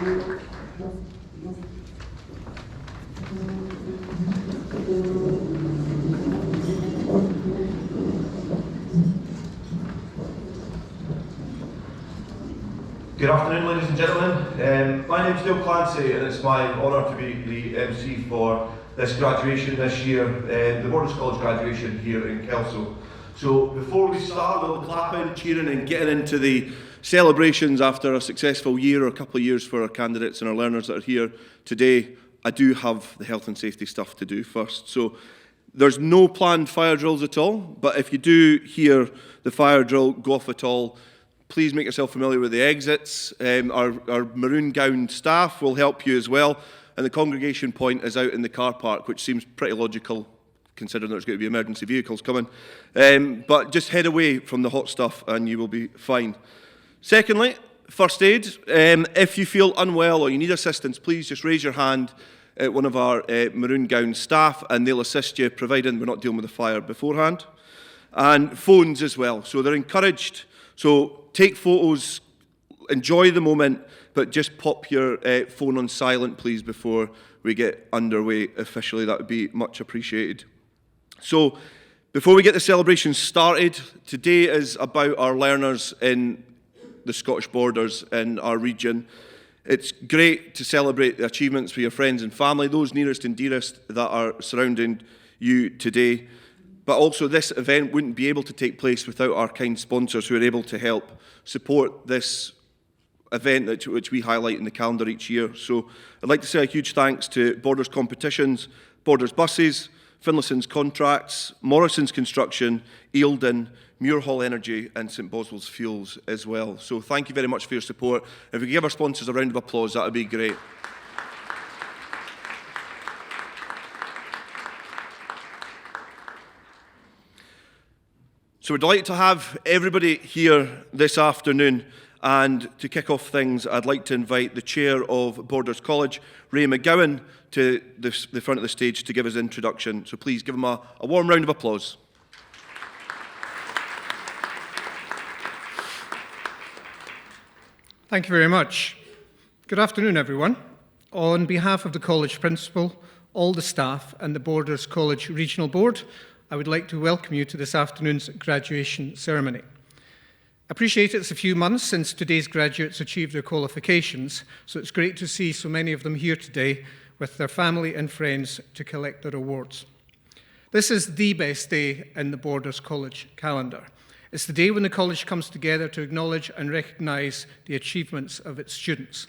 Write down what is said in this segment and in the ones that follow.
Good afternoon, ladies and gentlemen. My name is Dale Clancy, and it's my honour to be the MC for this graduation this year, the Borders College graduation here in Kelso. So before we start, a little clapping, cheering and getting into the celebrations after a successful year or a couple of years for our candidates and our learners that are here today, I do have the health and safety stuff to do first. So there's no planned fire drills at all, but if you do hear the fire drill go off at all, please make yourself familiar with the exits. Our maroon gowned staff will help you as well. And the congregation point is out in the car park, which seems pretty logical considering there's going to be emergency vehicles coming. But just head away from the hot stuff and you will be fine. Secondly, first aid. If you feel unwell or you need assistance, please just raise your hand at one of our maroon gowned staff and they'll assist you, providing we're not dealing with a fire beforehand. And phones as well. So they're encouraged. So take photos, enjoy the moment, but just pop your phone on silent, please, before we get underway officially. That would be much appreciated. So before we get the celebration started, today is about our learners in the Scottish Borders in our region. It's great to celebrate the achievements for your friends and family, those nearest and dearest that are surrounding you today. But also this event wouldn't be able to take place without our kind sponsors who are able to help support this event which we highlight in the calendar each year. So I'd like to say a huge thanks to Borders Competitions, Borders Buses, Finlayson's Contracts, Morrison's Construction, Eildon, Muirhall Energy and St Boswell's Fuels as well. So thank you very much for your support. If we could give our sponsors a round of applause, that would be great. So we're delighted to have everybody here this afternoon, and to kick off things, I'd like to invite the Chair of Borders College, Ray McGowan, to the front of the stage to give his introduction. So please give him a warm round of applause. Thank you very much. Good afternoon, everyone. On behalf of the college principal, all the staff and the Borders College Regional Board, I would like to welcome you to this afternoon's graduation ceremony. I appreciate it's a few months since today's graduates achieved their qualifications, so it's great to see so many of them here today with their family and friends to collect their awards. This is the best day in the Borders College calendar. It's the day when the college comes together to acknowledge and recognise the achievements of its students.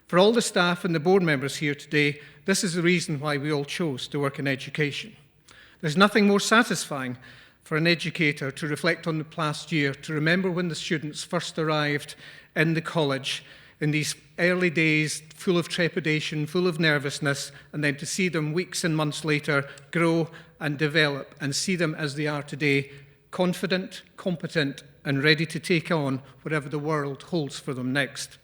For all the staff and the board members here today, this is the reason why we all chose to work in education. There's nothing more satisfying for an educator to reflect on the past year, to remember when the students first arrived in the college in these early days, full of trepidation, full of nervousness, and then to see them weeks and months later grow and develop and see them as they are today, confident, competent, and ready to take on whatever the world holds for them next.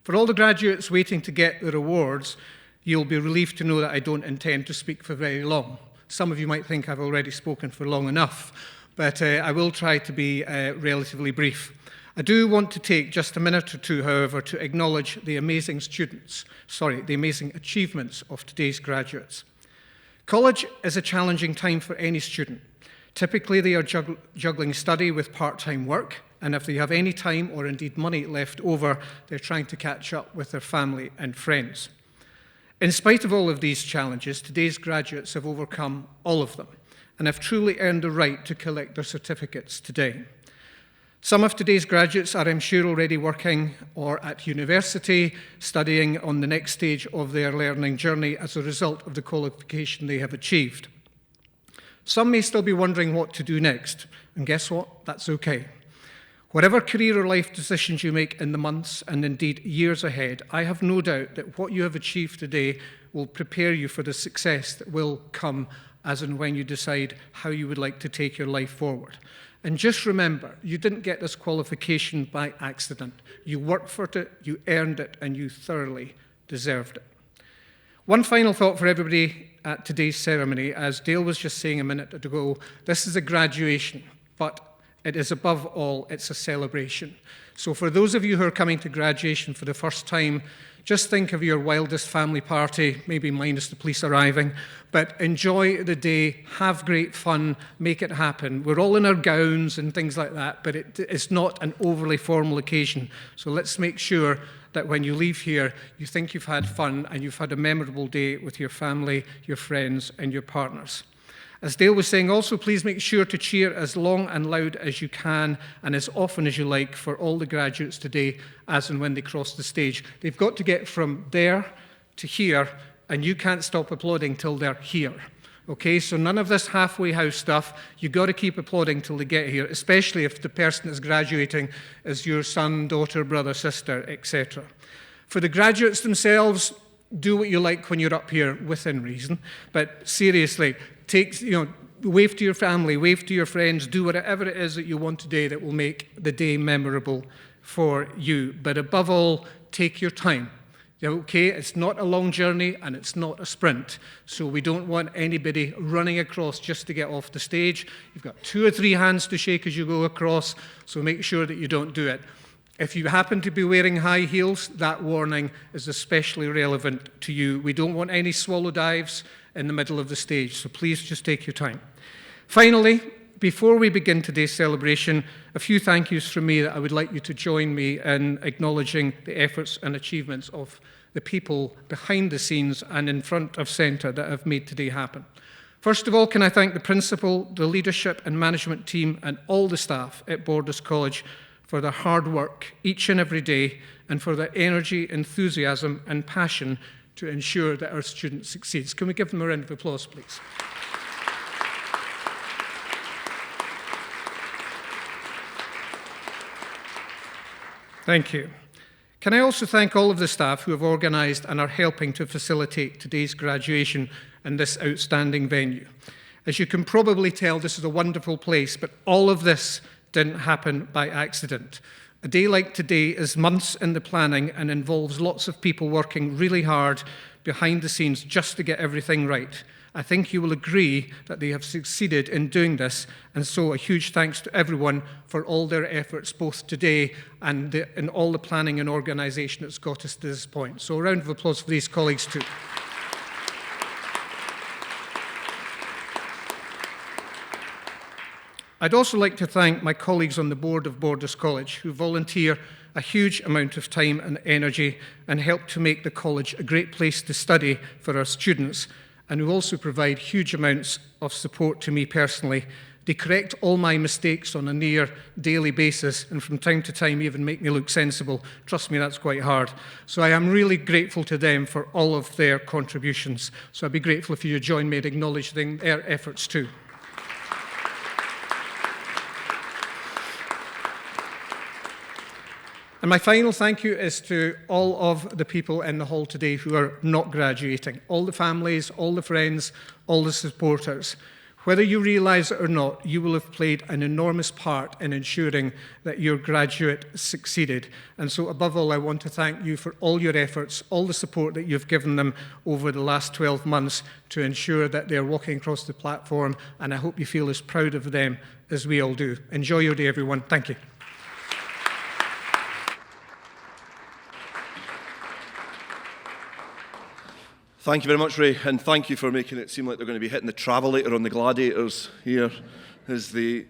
For all the graduates waiting to get their awards, you'll be relieved to know that I don't intend to speak for very long. Some of you might think I've already spoken for long enough, but I will try to be relatively brief. I do want to take just a minute or two, however, to acknowledge the amazing achievements of today's graduates. College is a challenging time for any student. Typically, they are juggling study with part-time work, and if they have any time or indeed money left over, they're trying to catch up with their family and friends. In spite of all of these challenges, today's graduates have overcome all of them and have truly earned the right to collect their certificates today. Some of today's graduates are, I'm sure, already working or at university, studying on the next stage of their learning journey as a result of the qualification they have achieved. Some may still be wondering what to do next, and guess what? That's okay. Whatever career or life decisions you make in the months and indeed years ahead, I have no doubt that what you have achieved today will prepare you for the success that will come as and when you decide how you would like to take your life forward. And just remember, you didn't get this qualification by accident. You worked for it, you earned it, and you thoroughly deserved it. One final thought for everybody at today's ceremony. As Dale was just saying a minute ago, this is a graduation, but It is above all, it's a celebration. So for those of you who are coming to graduation for the first time, just think of your wildest family party, maybe minus the police arriving, but enjoy the day, have great fun, make it happen. We're all in our gowns and things like that, but it's not an overly formal occasion. So let's make sure that when you leave here, you think you've had fun and you've had a memorable day with your family, your friends, and your partners. As Dale was saying, also please make sure to cheer as long and loud as you can and as often as you like for all the graduates today as and when they cross the stage. They've got to get from there to here, and you can't stop applauding till they're here. Okay, so none of this halfway house stuff. You've got to keep applauding till they get here, especially if the person that's graduating is your son, daughter, brother, sister, etc. For the graduates themselves, do what you like when you're up here within reason, but seriously, wave to your family, wave to your friends, do whatever it is that you want today that will make the day memorable for you. But above all, take your time. Okay, it's not a long journey and it's not a sprint. So we don't want anybody running across just to get off the stage. You've got 2 or 3 hands to shake as you go across, so make sure that you don't do it. If you happen to be wearing high heels, that warning is especially relevant to you. We don't want any swallow dives in the middle of the stage, so please just take your time. Finally, before we begin today's celebration, a few thank yous from me that I would like you to join me in acknowledging the efforts and achievements of the people behind the scenes and in front of centre that have made today happen. First of all, can I thank the principal, the leadership and management team and all the staff at Borders College for their hard work each and every day and for their energy, enthusiasm and passion to ensure that our students succeed. Can we give them a round of applause, please? Thank you. Can I also thank all of the staff who have organised and are helping to facilitate today's graduation in this outstanding venue. As you can probably tell, this is a wonderful place, but all of this didn't happen by accident. A day like today is months in the planning and involves lots of people working really hard behind the scenes just to get everything right. I think you will agree that they have succeeded in doing this, and so a huge thanks to everyone for all their efforts both today and in all the planning and organisation that's got us to this point. So a round of applause for these colleagues too. I'd also like to thank my colleagues on the board of Borders College who volunteer a huge amount of time and energy and help to make the college a great place to study for our students, and who also provide huge amounts of support to me personally. They correct all my mistakes on a near daily basis and from time to time even make me look sensible. Trust me, that's quite hard. So I am really grateful to them for all of their contributions. So I'd be grateful if you join me in acknowledging their efforts too. And my final thank you is to all of the people in the hall today who are not graduating, all the families, all the friends, all the supporters. Whether you realise it or not, you will have played an enormous part in ensuring that your graduate succeeded. And so above all, I want to thank you for all your efforts, all the support that you've given them over the last 12 months to ensure that they're walking across the platform, and I hope you feel as proud of them as we all do. Enjoy your day, everyone. Thank you. Thank you very much, Ray, and thank you for making it seem like they're going to be hitting the travelator on the gladiators here as the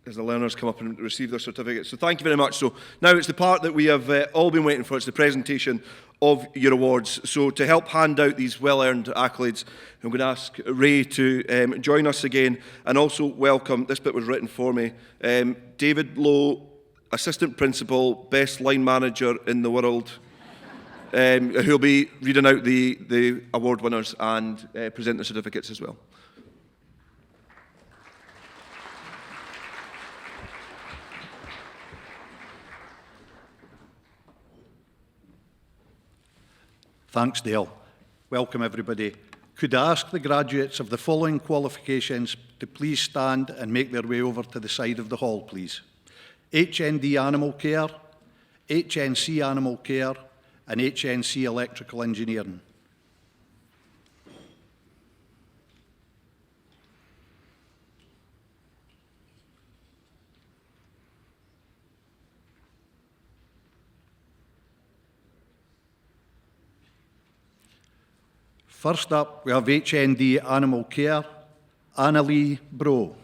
learners come up and receive their certificates. So thank you very much. So now it's the part that we have all been waiting for. It's the presentation of your awards. So to help hand out these well-earned accolades, I'm going to ask Ray to join us again and also welcome, this bit was written for me, David Lowe, Assistant Principal, Best Line Manager in the World, who'll be reading out the award winners and present the certificates as well. Thanks, Dale. Welcome, everybody. Could I ask the graduates of the following qualifications to please stand and make their way over to the side of the hall, please? HND Animal Care, HNC Animal Care, and HNC Electrical Engineering. First up, we have HND Animal Care, Annalie Bro.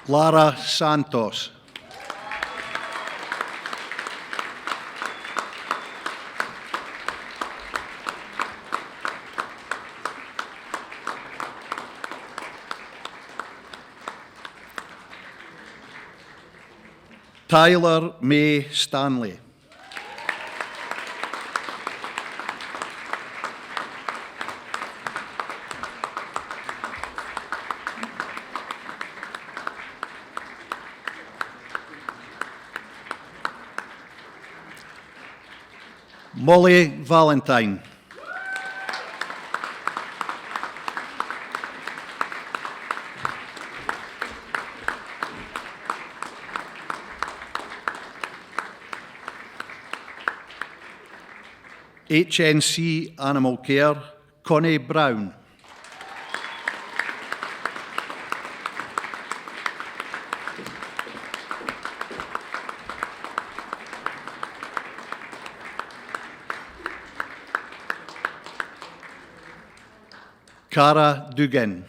Lara Santos. Tyler May Stanley. Molly Valentine. HNC Animal Care, Connie Brown. Cara Dugan.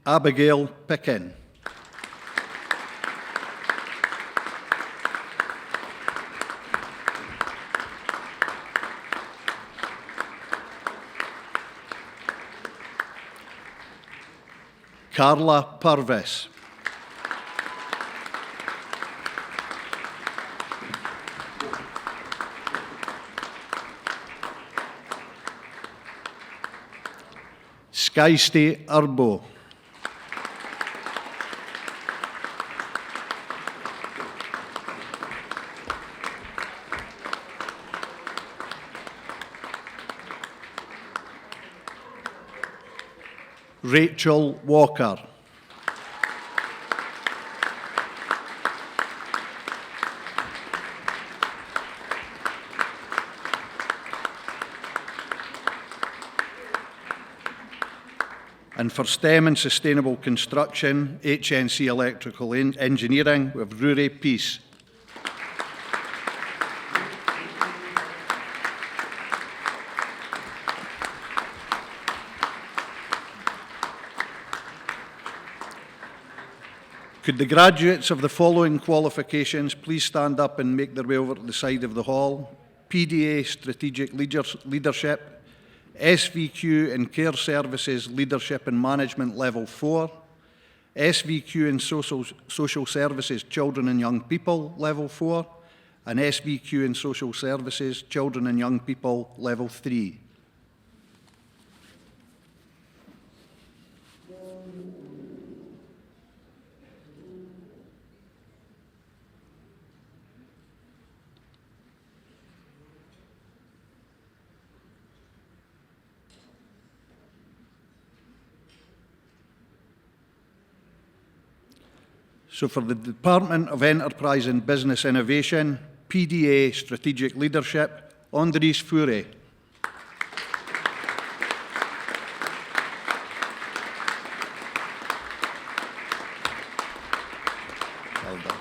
Abigail Pickin. Carla Purvis. Skysty Urbo. Rachel Walker. And for STEM and Sustainable Construction, HNC Electrical Engineering, we have Rory Peace. Could the graduates of the following qualifications please stand up and make their way over to the side of the hall? PDA Strategic Leadership, SVQ in Care Services Leadership and Management Level 4, SVQ in Social Services Children and Young People Level 4, and SVQ in Social Services Children and Young People Level 3. So for the Department of Enterprise and Business Innovation, PDA Strategic Leadership, Andries Fure. Well done.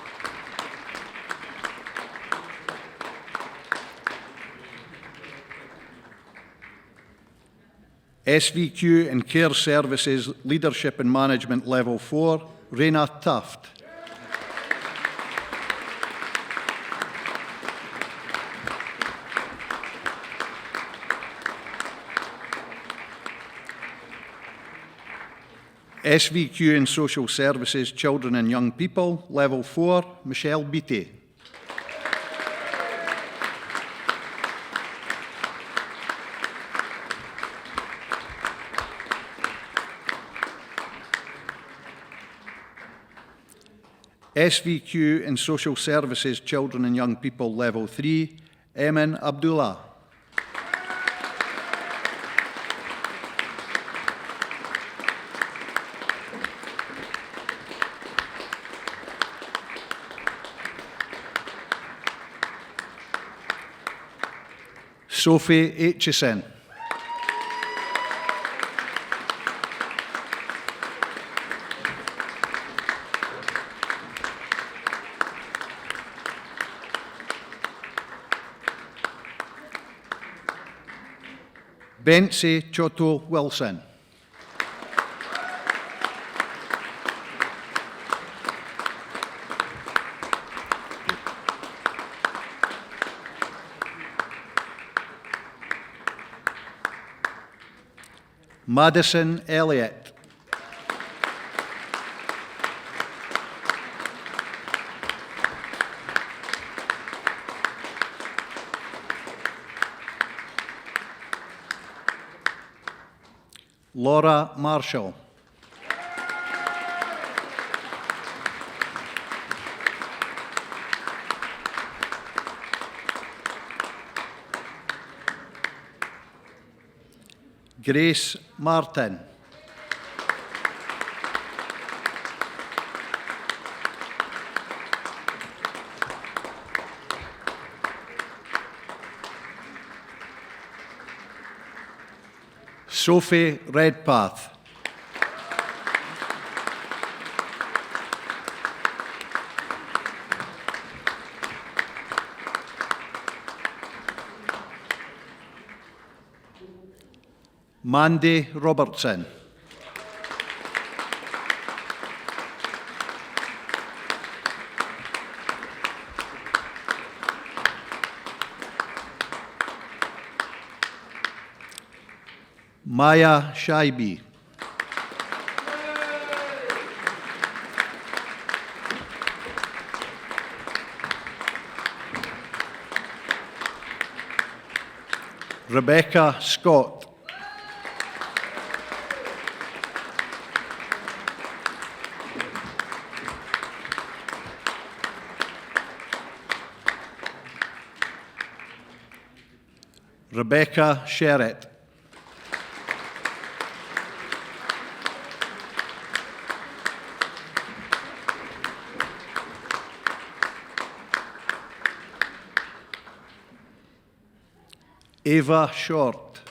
SVQ in Care Services Leadership and Management Level 4, Raina Tuft. SVQ in Social Services, Children and Young People, Level 4, Michelle Beattie. SVQ in Social Services, Children and Young People, Level 3, Emin Abdullah. Sophie Aitchison. Betsy Choto Wilson. Madison Elliott. Laura Marshall. Grace Martin. Sophie Redpath. Mandy Robertson. Maya Shaibi. Rebecca Scott. Rebecca Sherritt. Ava Short.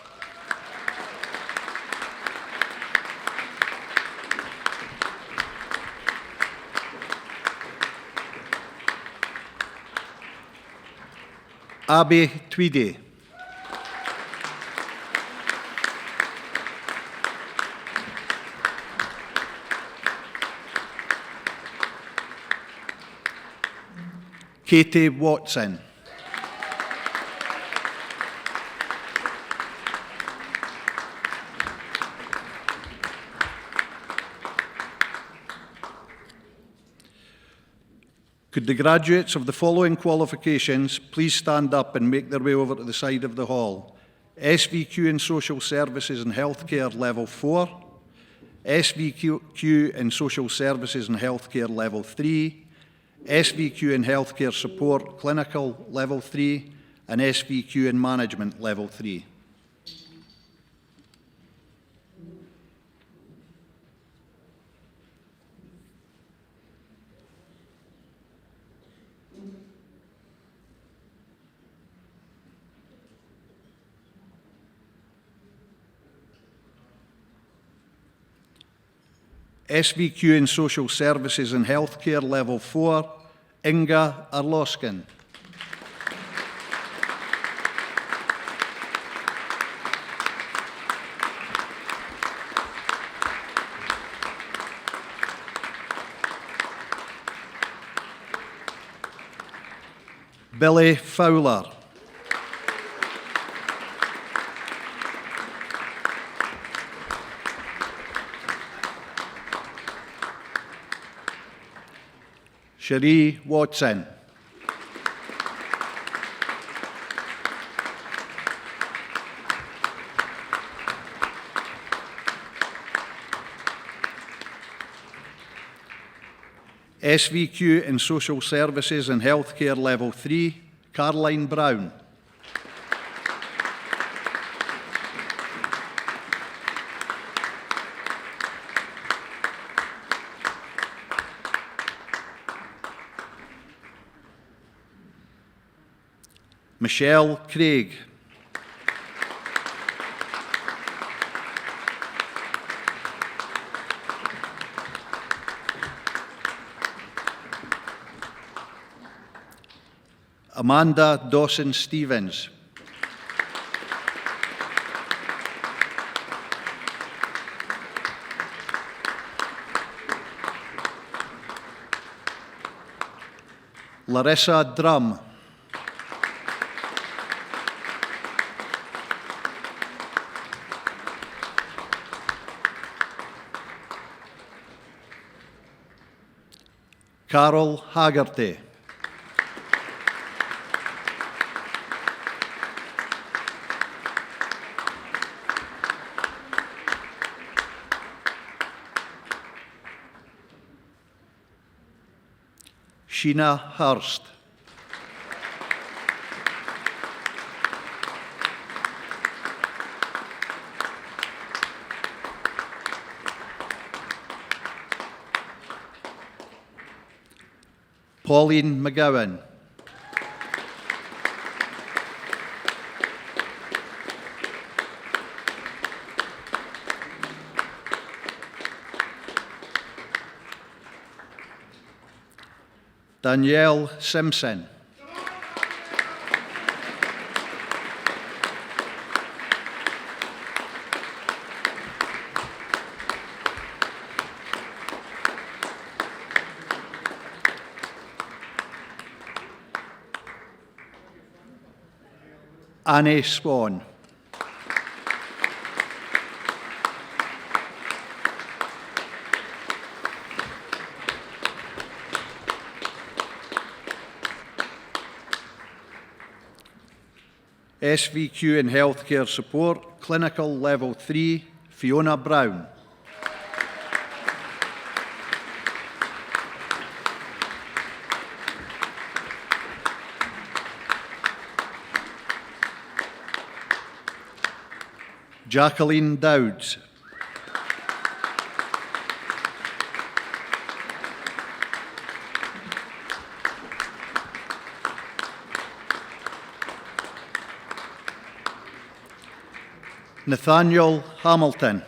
Abby Tweedy. Katie Watson. Could the graduates of the following qualifications please stand up and make their way over to the side of the hall? SVQ in Social Services and Healthcare Level 4, SVQ in Social Services and Healthcare Level 3, SVQ in Healthcare Support Clinical Level 3, and SVQ in Management Level 3. SVQ in Social Services and Healthcare Level 4, Inga Arloskin. Billy Fowler. Cherie Watson. SVQ in Social Services and Healthcare Level 3, Caroline Brown. Michelle Craig. Amanda Dawson-Stevens. Larissa Drum. Carol Haggerty. Sheena Hurst. Pauline McGowan. Danielle Simpson. Annie Swan. SVQ in Healthcare Support, Clinical Level 3, Fiona Brown. Jacqueline Dowds. Nathaniel Hamilton.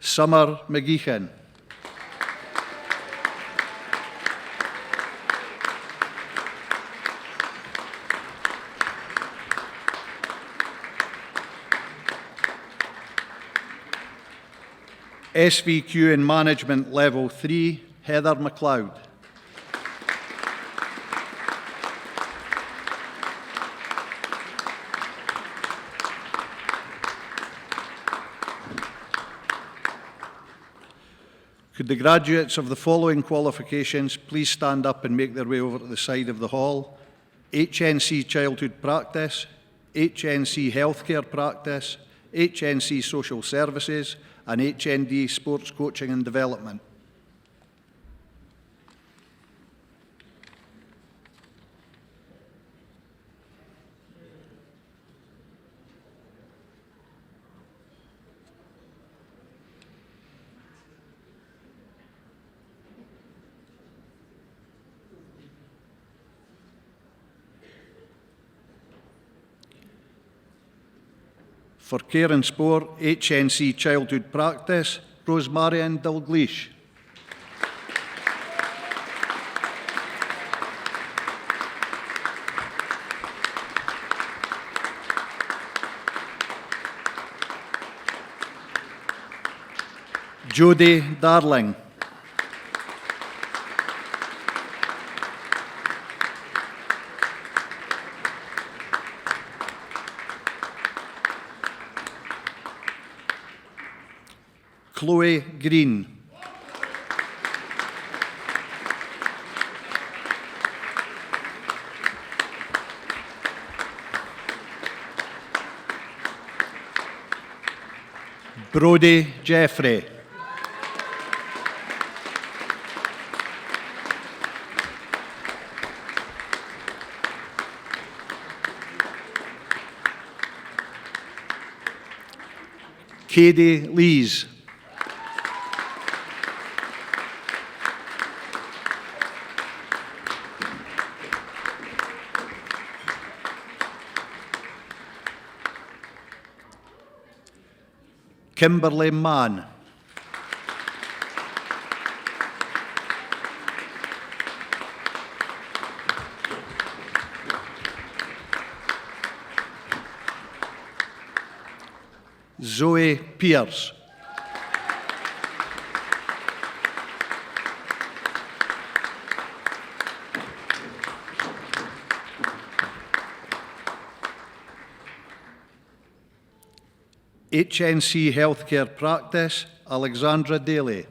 Summer McGeechan. SVQ in Management Level 3, Heather McLeod. Could the graduates of the following qualifications please stand up and make their way over to the side of the hall? HNC Childhood Practice, HNC Healthcare Practice, HNC Social Services, and HND Sports Coaching and Development. For Care and Sport, HNC Childhood Practice, Rosemarian Dalgleish. Jodie Darling. Chloe Green. Brodie Jeffrey. Katie Lees. Kimberly Mann. Zoe Pierce. HNC Healthcare Practice, Alexandra Daly.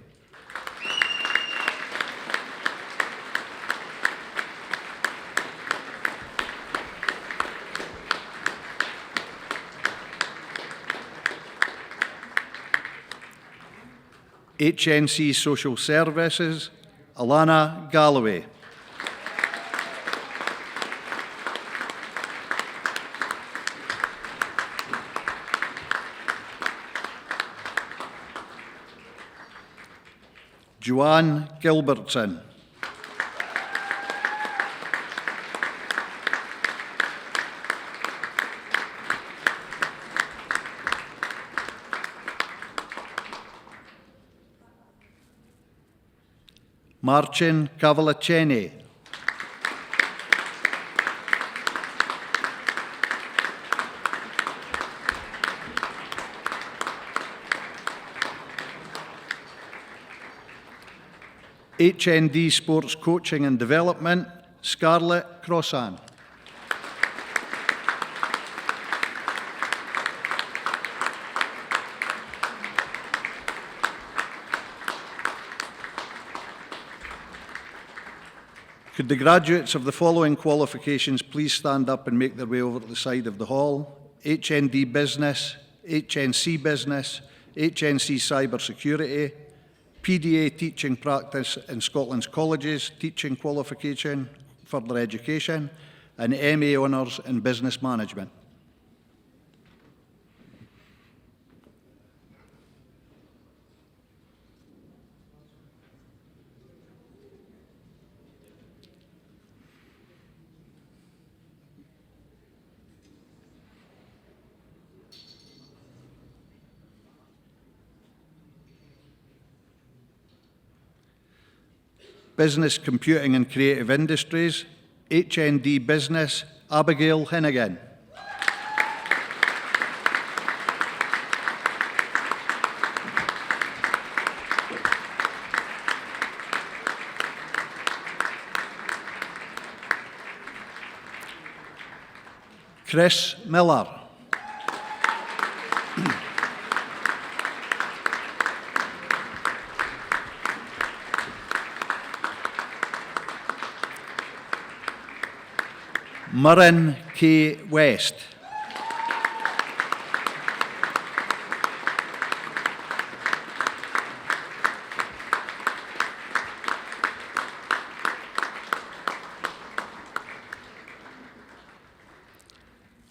HNC Social Services, Alana Galloway. Joanne Gilbertson. Marcin Cavallaceni. HND Sports Coaching and Development, Scarlett Crossan. Could the graduates of the following qualifications please stand up and make their way over to the side of the hall? HND Business, HNC Business, HNC Cyber Security, PDA Teaching Practice in Scotland's Colleges, Teaching Qualification, Further Education, and MA Honours in Business Management. Business, Computing and Creative Industries, HND Business, Abigail Hinnigan. Chris Miller. Murren K. West.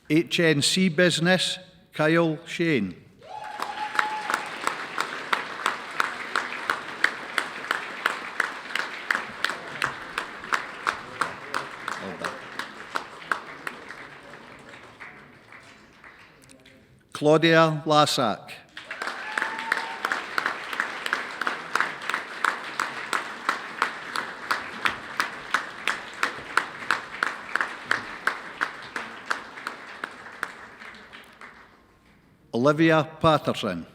HNC Business, Kyle Shane. Claudia Lassak. Olivia Patterson.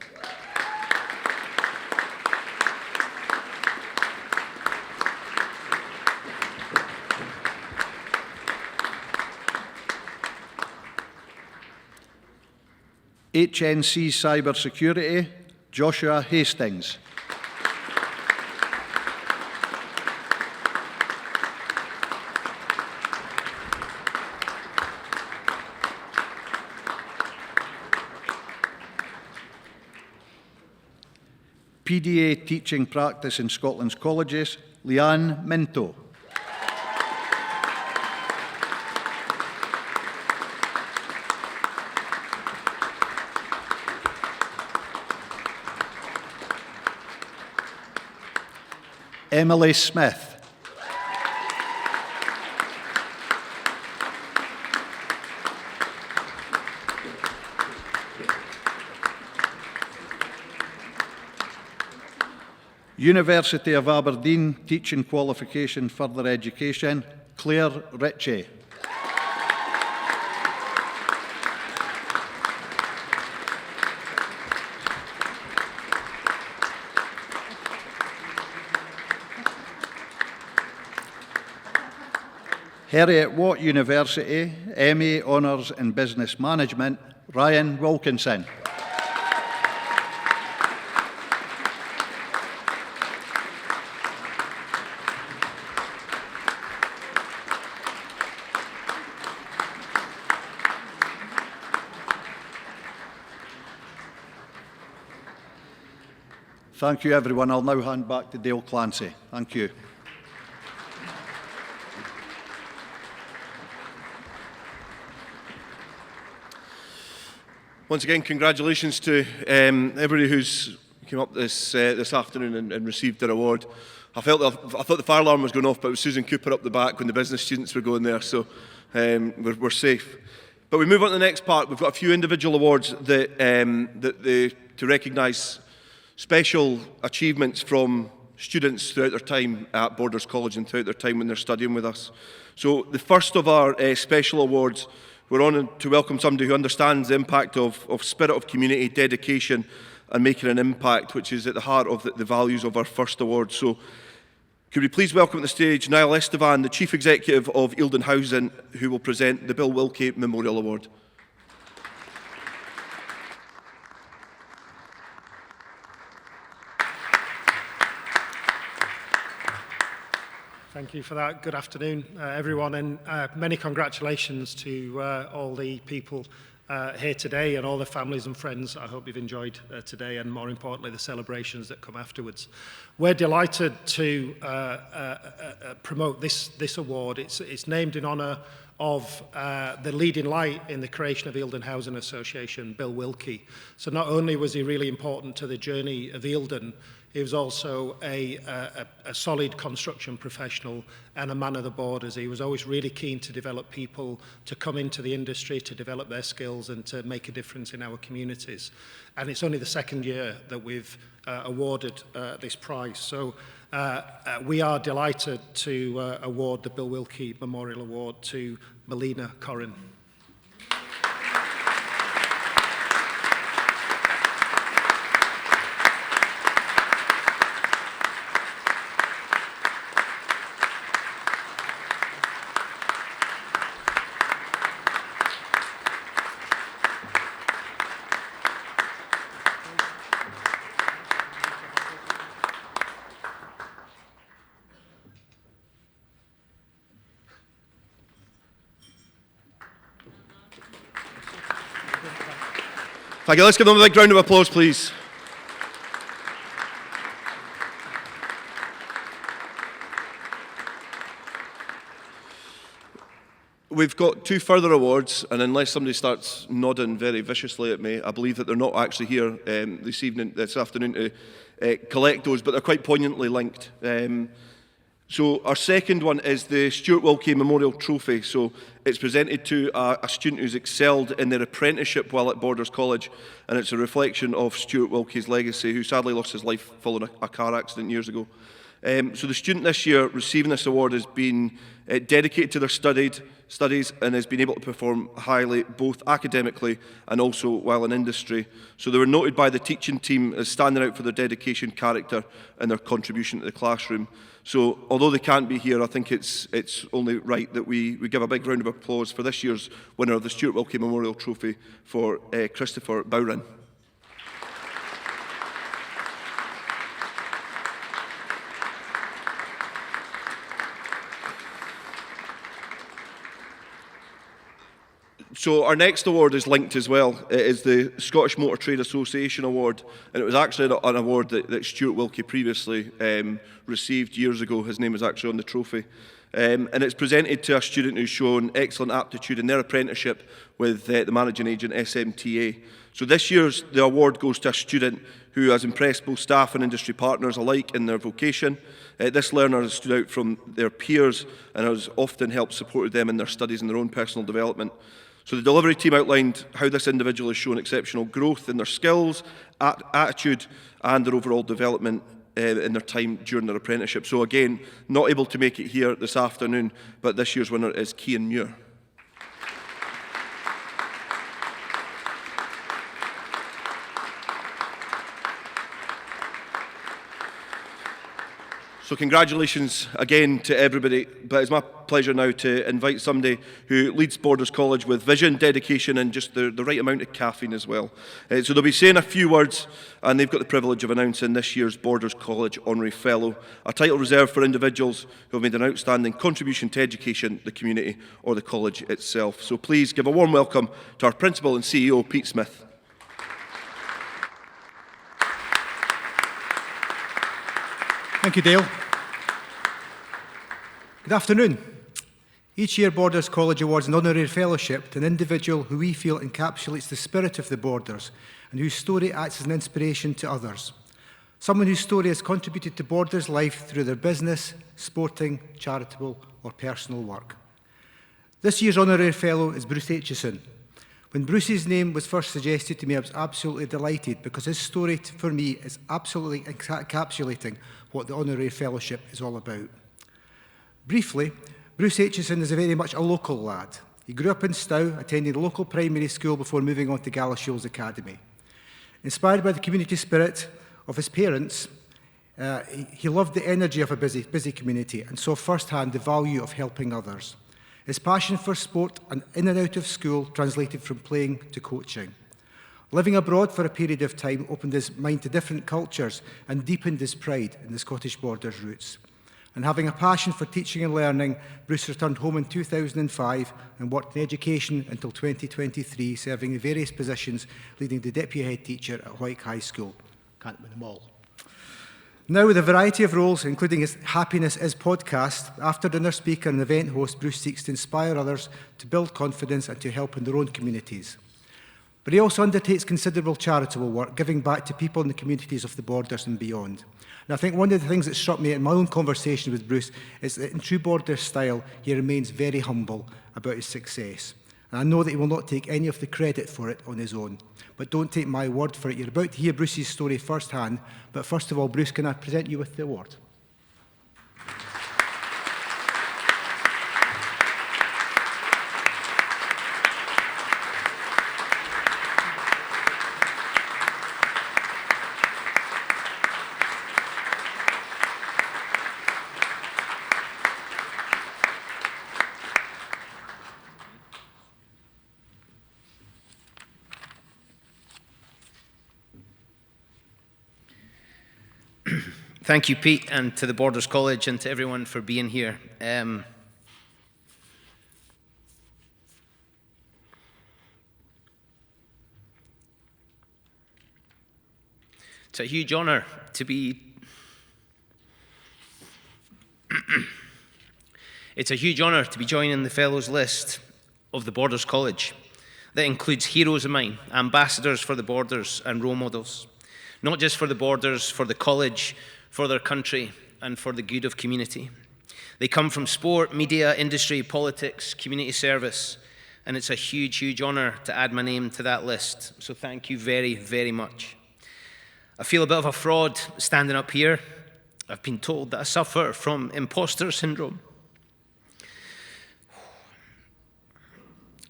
HNC Cyber Security, Joshua Hastings. PDA Teaching Practice in Scotland's Colleges, Leanne Minto. Emily Smith. University of Aberdeen Teaching Qualification Further Education, Claire Ritchie. Heriot-Watt University, MA Honours in Business Management, Ryan Wilkinson. Thank you, everyone. I'll now hand back to Dale Clancy. Thank you. Once again, congratulations to everybody who's came up this afternoon and received their award. I thought the fire alarm was going off, but it was Susan Cooper up the back when the business students were going there, so we're safe. But we move on to the next part. We've got a few individual awards to recognise special achievements from students throughout their time at Borders College and throughout their time when they're studying with us. So the first of our special awards, we're honoured to welcome somebody who understands the impact of spirit of community, dedication and making an impact, which is at the heart of the values of our first award. So could we please welcome to the stage Niall Estevan, the Chief Executive of Eildon Housing, who will present the Bill Wilkie Memorial Award. Thank you for that. Good afternoon, everyone, and many congratulations to all the people here today and all the families and friends. I hope you've enjoyed today and, more importantly, the celebrations that come afterwards. We're delighted to promote this award. It's named in honour of the leading light in the creation of Eildon Housing Association, Bill Wilkie. So not only was he really important to the journey of Eildon, he was also a solid construction professional and a man of the borders. He was always really keen to develop people to come into the industry, to develop their skills and to make a difference in our communities. And it's only the second year that we've awarded this prize. So we are delighted to award the Bill Wilkie Memorial Award to Melina Corrin. Thank you. Let's give them a big round of applause, please. We've got two further awards, and unless somebody starts nodding very viciously at me, I believe that they're not actually here this afternoon to collect those, but they're quite poignantly linked. So our second one is the Stuart Wilkie Memorial Trophy. So it's presented to a student who's excelled in their apprenticeship while at Borders College, and it's a reflection of Stuart Wilkie's legacy, who sadly lost his life following a car accident years ago. So the student this year receiving this award has been dedicated to their studies and has been able to perform highly both academically and also while in industry. So they were noted by the teaching team as standing out for their dedication, character and their contribution to the classroom. So although they can't be here, I think it's only right that we give a big round of applause for this year's winner of the Stuart Wilkie Memorial Trophy for Christopher Bowron. So our next award is linked as well. It is the Scottish Motor Trade Association Award, and it was actually an award that Stuart Wilkie previously received years ago. His name is actually on the trophy. And it's presented to a student who's shown excellent aptitude in their apprenticeship with the managing agent SMTA. So this year's the award goes to a student who has impressed both staff and industry partners alike in their vocation. This learner has stood out from their peers and has often helped support them in their studies and their own personal development. So the delivery team outlined how this individual has shown exceptional growth in their skills, attitude and their overall development in their time during their apprenticeship. So again, not able to make it here this afternoon, but this year's winner is Cian Muir. So congratulations again to everybody, but it's my pleasure now to invite somebody who leads Borders College with vision, dedication and just the right amount of caffeine as well. So they'll be saying a few words, and they've got the privilege of announcing this year's Borders College Honorary Fellow, a title reserved for individuals who have made an outstanding contribution to education, the community or the college itself. So please give a warm welcome to our Principal and CEO, Pete Smith. Thank you, Dale. Good afternoon. Each year, Borders College awards an honorary fellowship to an individual who we feel encapsulates the spirit of the Borders and whose story acts as an inspiration to others. Someone whose story has contributed to Borders life through their business, sporting, charitable or personal work. This year's honorary fellow is Bruce Aitchison. When Bruce's name was first suggested to me, I was absolutely delighted because his story for me is absolutely encapsulating what the honorary fellowship is all about. Briefly, Bruce Aitchison is very much a local lad. He grew up in Stow, attending a local primary school before moving on to Galashiels Academy. Inspired by the community spirit of his parents, he loved the energy of a busy community and saw firsthand the value of helping others. His passion for sport and in and out of school translated from playing to coaching. Living abroad for a period of time opened his mind to different cultures and deepened his pride in the Scottish Borders roots. And having a passion for teaching and learning, Bruce returned home in 2005 and worked in education until 2023, serving in various positions, leading the deputy head teacher at Hoyk High School. Can't win them all. Now, with a variety of roles, including his Happiness Is podcast, after-dinner speaker and event host, Bruce seeks to inspire others to build confidence and to help in their own communities. But he also undertakes considerable charitable work, giving back to people in the communities of the Borders and beyond. And I think one of the things that struck me in my own conversation with Bruce is that in true Borders style, he remains very humble about his success. And I know that he will not take any of the credit for it on his own. But don't take my word for it. You're about to hear Bruce's story firsthand. But first of all, Bruce, can I present you with the award? Thank you, Pete, and to the Borders College and to everyone for being here. It's a huge honour to be... It's a huge honour to be joining the Fellows list of the Borders College that includes heroes of mine, ambassadors for the Borders and role models, not just for the Borders, for the college, for their country and for the good of community. They come from sport, media, industry, politics, community service, and it's a huge, huge honour to add my name to that list. So thank you very, very much. I feel a bit of a fraud standing up here. I've been told that I suffer from imposter syndrome.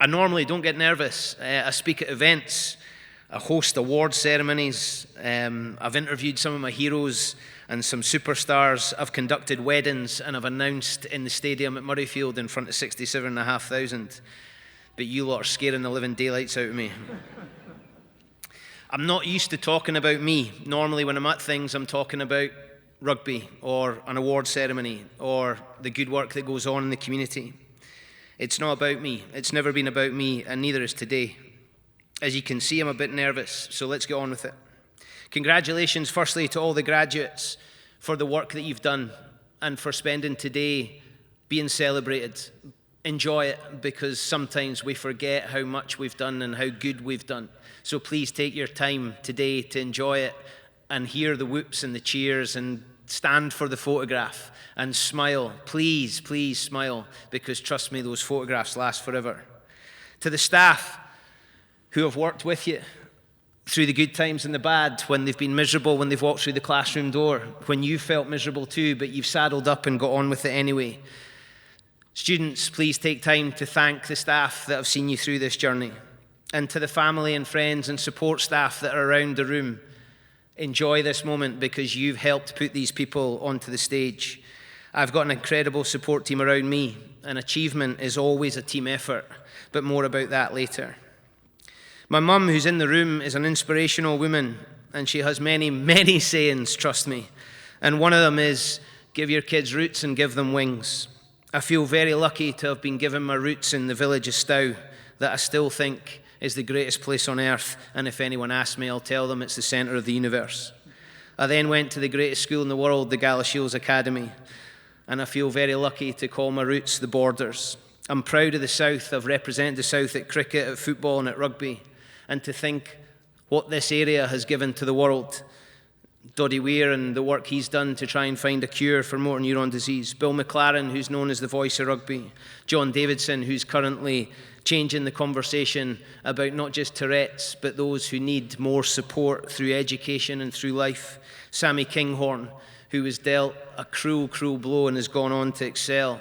I normally don't get nervous. I speak at events. I host award ceremonies. I've interviewed some of my heroes and some superstars. I've conducted weddings and I've announced in the stadium at Murrayfield in front of 67,500. But you lot are scaring the living daylights out of me. I'm not used to talking about me. Normally when I'm at things, I'm talking about rugby or an award ceremony or the good work that goes on in the community. It's not about me. It's never been about me, and neither is today. As you can see, I'm a bit nervous, so let's get on with it. Congratulations, firstly, to all the graduates for the work that you've done and for spending today being celebrated. Enjoy it, because sometimes we forget how much we've done and how good we've done. So please take your time today to enjoy it and hear the whoops and the cheers and stand for the photograph and smile. Please, please smile, because trust me, those photographs last forever. To the staff who have worked with you, through the good times and the bad, when they've been miserable, when they've walked through the classroom door, when you felt miserable too, but you've saddled up and got on with it anyway. Students, please take time to thank the staff that have seen you through this journey. And to the family and friends and support staff that are around the room, enjoy this moment because you've helped put these people onto the stage. I've got an incredible support team around me, and achievement is always a team effort, but more about that later. My mum, who's in the room, is an inspirational woman, and she has many, many sayings, trust me. And one of them is, give your kids roots and give them wings. I feel very lucky to have been given my roots in the village of Stow, that I still think is the greatest place on earth, and if anyone asks me, I'll tell them it's the centre of the universe. I then went to the greatest school in the world, the Galashiels Academy, and I feel very lucky to call my roots the Borders. I'm proud of the South. I've represented the South at cricket, at football and at rugby, and to think what this area has given to the world. Doddy Weir and the work he's done to try and find a cure for motor neuron disease. Bill McLaren, who's known as the voice of rugby. John Davidson, who's currently changing the conversation about not just Tourette's, but those who need more support through education and through life. Sammy Kinghorn, who was dealt a cruel, cruel blow and has gone on to excel.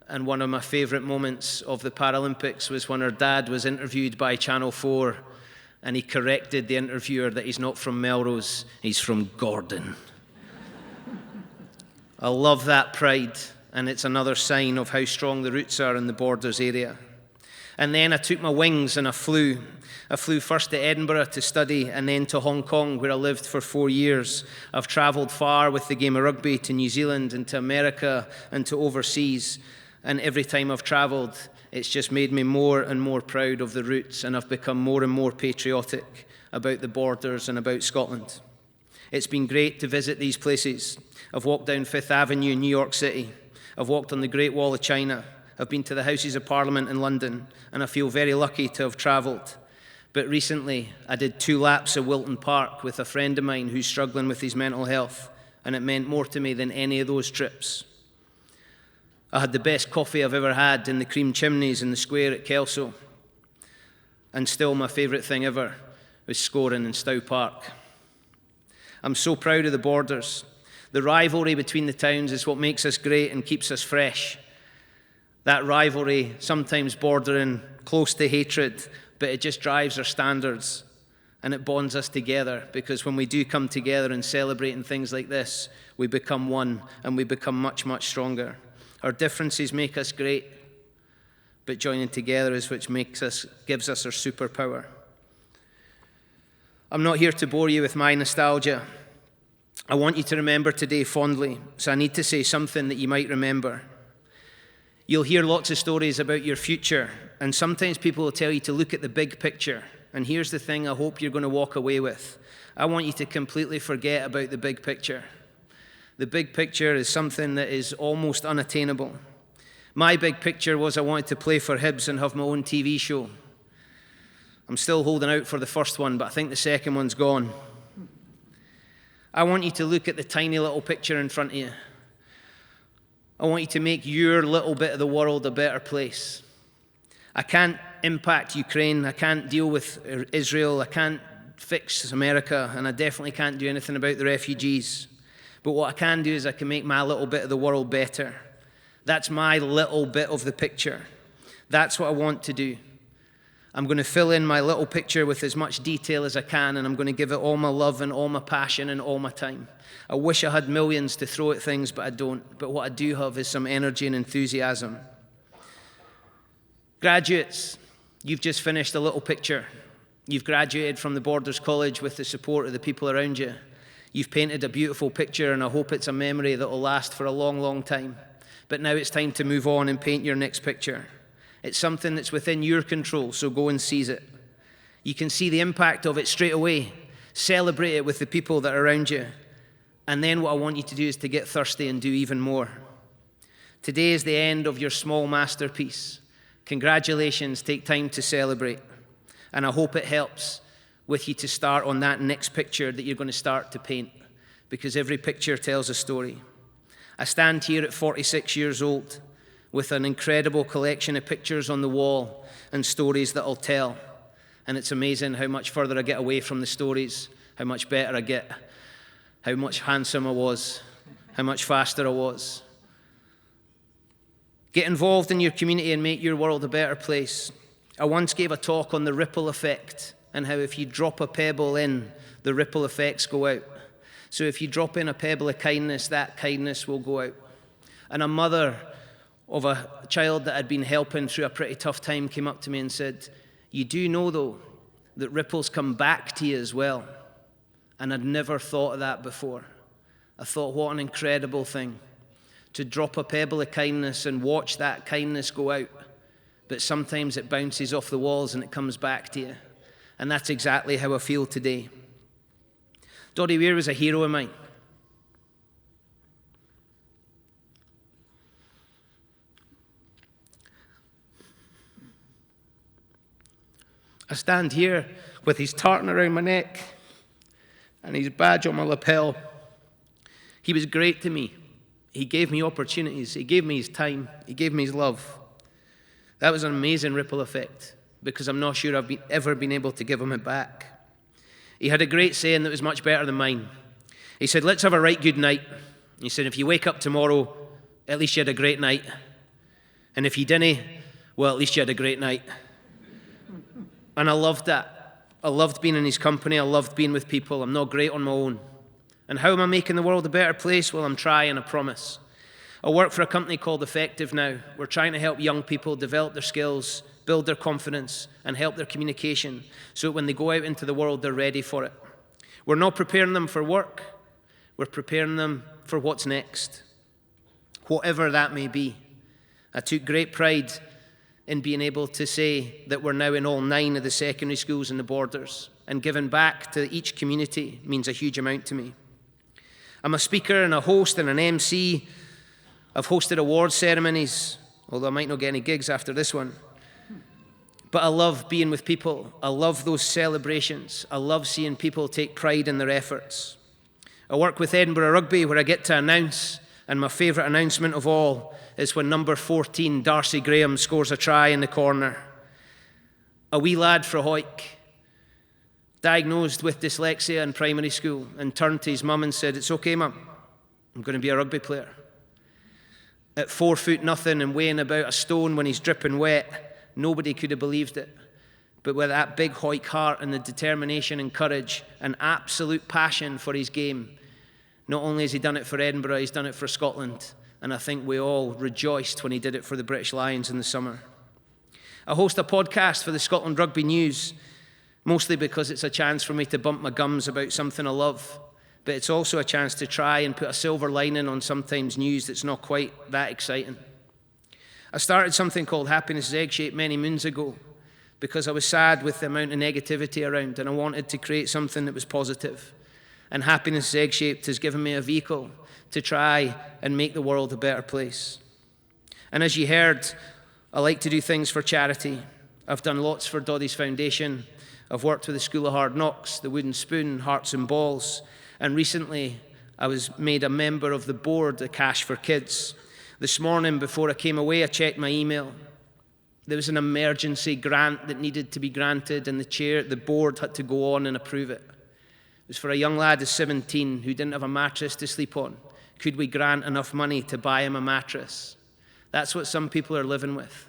And one of my favourite moments of the Paralympics was when her dad was interviewed by Channel 4, and he corrected the interviewer that he's not from Melrose, he's from Gordon. I love that pride, and it's another sign of how strong the roots are in the Borders area. And then I took my wings and I flew. I flew first to Edinburgh to study and then to Hong Kong, where I lived for 4 years. I've travelled far with the game of rugby to New Zealand and to America and to overseas. And every time I've travelled, it's just made me more and more proud of the roots, and I've become more and more patriotic about the Borders and about Scotland. It's been great to visit these places. I've walked down Fifth Avenue in New York City. I've walked on the Great Wall of China. I've been to the Houses of Parliament in London, and I feel very lucky to have travelled. But recently, I did 2 laps of Wilton Park with a friend of mine who's struggling with his mental health, and it meant more to me than any of those trips. I had the best coffee I've ever had in the cream chimneys in the square at Kelso, and still my favourite thing ever was scoring in Stow Park. I'm so proud of the Borders. The rivalry between the towns is what makes us great and keeps us fresh. That rivalry, sometimes bordering close to hatred, but it just drives our standards and it bonds us together, because when we do come together and celebrate in things like this, we become one and we become much, much stronger. Our differences make us great, but joining together is what gives us our superpower. I'm not here to bore you with my nostalgia. I want you to remember today fondly, so I need to say something that you might remember. You'll hear lots of stories about your future, and sometimes people will tell you to look at the big picture. And here's the thing I hope you're going to walk away with. I want you to completely forget about the big picture. The big picture is something that is almost unattainable. My big picture was I wanted to play for Hibs and have my own TV show. I'm still holding out for the first one, but I think the second one's gone. I want you to look at the tiny little picture in front of you. I want you to make your little bit of the world a better place. I can't impact Ukraine. I can't deal with Israel. I can't fix America. And I definitely can't do anything about the refugees. But what I can do is I can make my little bit of the world better. That's my little bit of the picture. That's what I want to do. I'm going to fill in my little picture with as much detail as I can, and I'm going to give it all my love and all my passion and all my time. I wish I had millions to throw at things, but I don't. But what I do have is some energy and enthusiasm. Graduates, you've just finished a little picture. You've graduated from the Borders College with the support of the people around you. You've painted a beautiful picture, and I hope it's a memory that will last for a long, long time. But now it's time to move on and paint your next picture. It's something that's within your control, so go and seize it. You can see the impact of it straight away. Celebrate it with the people that are around you. And then what I want you to do is to get thirsty and do even more. Today is the end of your small masterpiece. Congratulations, take time to celebrate. And I hope it helps with you to start on that next picture that you're going to start to paint, because every picture tells a story. I stand here at 46 years old with an incredible collection of pictures on the wall and stories that I'll tell. And it's amazing how much further I get away from the stories, how much better I get, how much handsomer I was, how much faster I was. Get involved in your community and make your world a better place. I once gave a talk on the ripple effect and how if you drop a pebble in, the ripple effects go out. So if you drop in a pebble of kindness, that kindness will go out. And a mother of a child that I'd been helping through a pretty tough time came up to me and said, "You do know, though, that ripples come back to you as well." And I'd never thought of that before. I thought, what an incredible thing to drop a pebble of kindness and watch that kindness go out. But sometimes it bounces off the walls and it comes back to you. And that's exactly how I feel today. Doddy Weir was a hero of mine. I stand here with his tartan around my neck and his badge on my lapel. He was great to me. He gave me opportunities. He gave me his time. He gave me his love. That was an amazing ripple effect because I'm not sure I've ever been able to give him it back. He had a great saying that was much better than mine. He said, "Let's have a right good night." He said, "If you wake up tomorrow, at least you had a great night. And if you didn't, well, at least you had a great night." And I loved that. I loved being in his company. I loved being with people. I'm not great on my own. And how am I making the world a better place? Well, I'm trying, I promise. I work for a company called Effective now. We're trying to help young people develop their skills, build their confidence, and help their communication so that when they go out into the world, they're ready for it. We're not preparing them for work. We're preparing them for what's next, whatever that may be. I took great pride in being able to say that we're now in all 9 of the secondary schools in the Borders, and giving back to each community means a huge amount to me. I'm a speaker and a host and an MC. I've hosted award ceremonies, although I might not get any gigs after this one. But I love being with people. I love those celebrations. I love seeing people take pride in their efforts. I work with Edinburgh Rugby where I get to announce, and my favourite announcement of all is when number 14, Darcy Graham, scores a try in the corner. A wee lad fra Hawick, diagnosed with dyslexia in primary school, and turned to his mum and said, "It's okay, Mum, I'm going to be a rugby player." At 4 foot nothing and weighing about a stone when he's dripping wet, nobody could have believed it. But with that big Hawick heart and the determination and courage and absolute passion for his game, not only has he done it for Edinburgh, he's done it for Scotland. And I think we all rejoiced when he did it for the British Lions in the summer. I host a podcast for the Scotland Rugby News, mostly because it's a chance for me to bump my gums about something I love. But it's also a chance to try and put a silver lining on sometimes news that's not quite that exciting. I started something called Happiness is Egg-Shaped many moons ago because I was sad with the amount of negativity around and I wanted to create something that was positive. And Happiness is Egg-Shaped has given me a vehicle to try and make the world a better place. And as you heard, I like to do things for charity. I've done lots for Doddy's Foundation. I've worked with the School of Hard Knocks, the Wooden Spoon, Hearts and Balls, and recently I was made a member of the board of Cash for Kids. This morning before I came away, I checked my email. There was an emergency grant that needed to be granted and the board had to go on and approve it. It was for a young lad of 17 who didn't have a mattress to sleep on. Could we grant enough money to buy him a mattress? That's what some people are living with.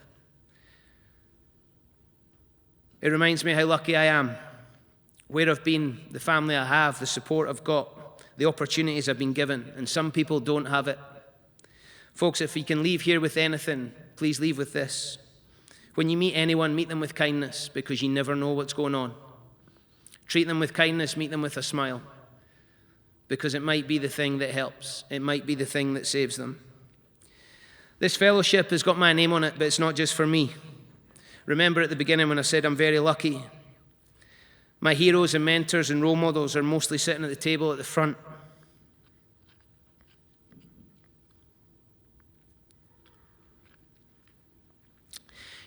It reminds me how lucky I am, where I've been, the family I have, the support I've got, the opportunities I've been given, and some people don't have it. Folks, if you can leave here with anything, please leave with this. When you meet anyone, meet them with kindness, because you never know what's going on. Treat them with kindness, meet them with a smile, because it might be the thing that helps. It might be the thing that saves them. This fellowship has got my name on it, but it's not just for me. Remember at the beginning when I said I'm very lucky. My heroes and mentors and role models are mostly sitting at the table at the front.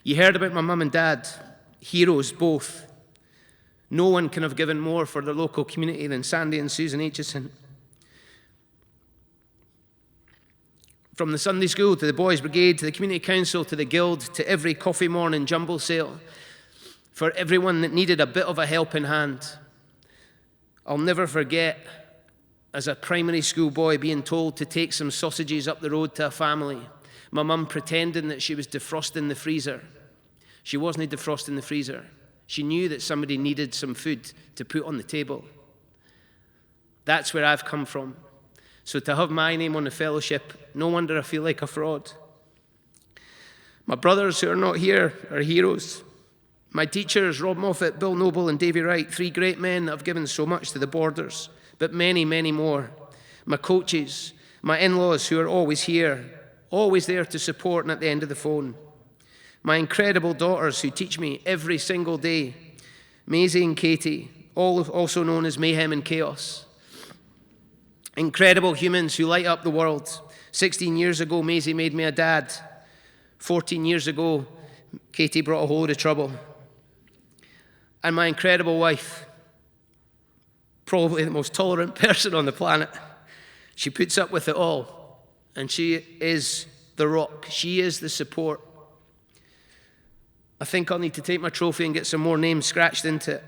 You heard about my mum and dad, heroes both. No one can have given more for their local community than Sandy and Susan Aitchison. From the Sunday school to the Boys Brigade to the Community Council to the Guild to every coffee morning jumble sale. for everyone that needed a bit of a helping hand. I'll never forget, as a primary school boy, being told to take some sausages up the road to a family. My mum pretending that she was defrosting the freezer. She wasn't defrosting the freezer. She knew that somebody needed some food to put on the table. That's where I've come from. So to have my name on the fellowship, no wonder I feel like a fraud. My brothers who are not here are heroes. My teachers, Rob Moffat, Bill Noble and Davy Wright, 3 great men that have given so much to the Borders, but many, many more. My coaches, my in-laws who are always here, always there to support and at the end of the phone. My incredible daughters who teach me every single day, Maisie and Katie, also known as Mayhem and Chaos. Incredible humans who light up the world. 16 years ago, Maisie made me a dad. 14 years ago, Katie brought a whole load of trouble. And my incredible wife, probably the most tolerant person on the planet. She puts up with it all, and she is the rock. She is the support. I think I'll need to take my trophy and get some more names scratched into it.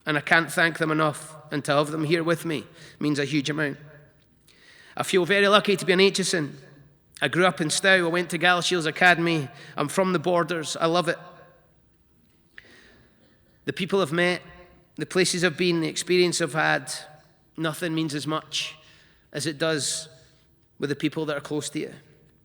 And I can't thank them enough, and to have them here with me means a huge amount. I feel very lucky to be an Aitchison. I grew up in Stow. I went to Galashiels Academy. I'm from the Borders. I love it. The people I've met, the places I've been, the experience I've had, nothing means as much as it does with the people that are close to you.